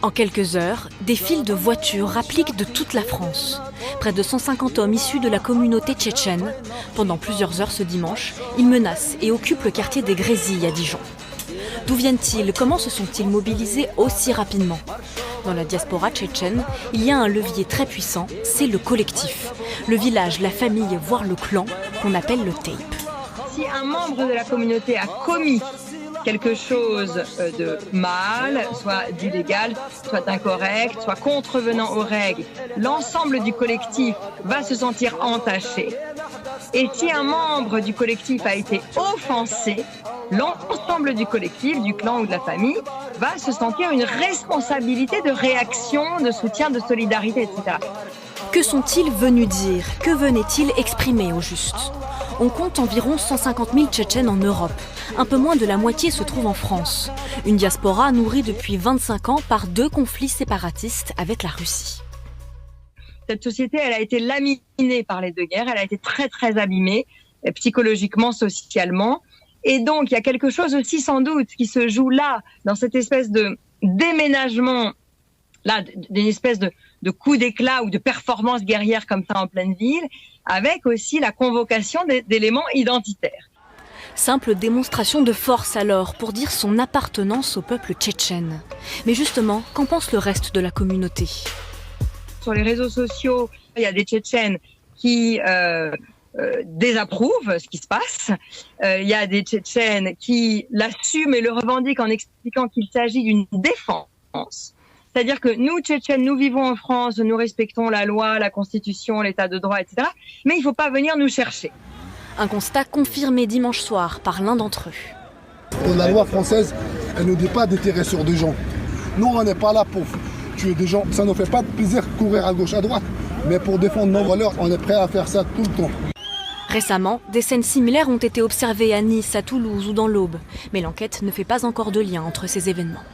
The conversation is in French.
En quelques heures, des files de voitures rappliquent de toute la France. Près de 150 hommes issus de la communauté tchétchène. Pendant plusieurs heures ce dimanche, ils menacent et occupent le quartier des Grésilles à Dijon. D'où viennent-ils? Comment se sont-ils mobilisés aussi rapidement? Dans la diaspora tchétchène, il y a un levier très puissant, c'est le collectif. Le village, la famille, voire le clan, qu'on appelle le tape. Si un membre de la communauté a commis quelque chose de mal, soit d'illégal, soit d'incorrect, soit contrevenant aux règles, l'ensemble du collectif va se sentir entaché. Et si un membre du collectif a été offensé, l'ensemble du collectif, du clan ou de la famille, va se sentir une responsabilité de réaction, de soutien, de solidarité, etc. Que sont-ils venus dire? Que venaient-ils exprimer au juste? On compte environ 150 000 Tchétchènes en Europe. Un peu moins de la moitié se trouve en France. Une diaspora nourrie depuis 25 ans par 2 conflits séparatistes avec la Russie. Cette société, elle a été laminée par les 2 guerres, elle a été très très abîmée, psychologiquement, socialement. Et donc, il y a quelque chose aussi sans doute qui se joue là, dans cette espèce de déménagement, là, d'une espèce de coup d'éclat ou de performance guerrière comme ça en pleine ville, avec aussi la convocation d'éléments identitaires. Simple démonstration de force alors pour dire son appartenance au peuple tchétchène. Mais justement, qu'en pense le reste de la communauté? Sur les réseaux sociaux, il y a des Tchétchènes qui désapprouvent ce qui se passe. Il y a des Tchétchènes qui l'assument et le revendiquent en expliquant qu'il s'agit d'une défense. C'est-à-dire que nous, Tchétchènes, nous vivons en France, nous respectons la loi, la Constitution, l'état de droit, etc. Mais il ne faut pas venir nous chercher. Un constat confirmé dimanche soir par l'un d'entre eux. La loi française, elle ne dit pas d'étirer sur des gens. Nous, on n'est pas là pour tuer des gens. Ça ne nous fait pas de plaisir de courir à gauche, à droite. Mais pour défendre nos valeurs, on est prêt à faire ça tout le temps. Récemment, des scènes similaires ont été observées à Nice, à Toulouse ou dans l'Aube. Mais l'enquête ne fait pas encore de lien entre ces événements.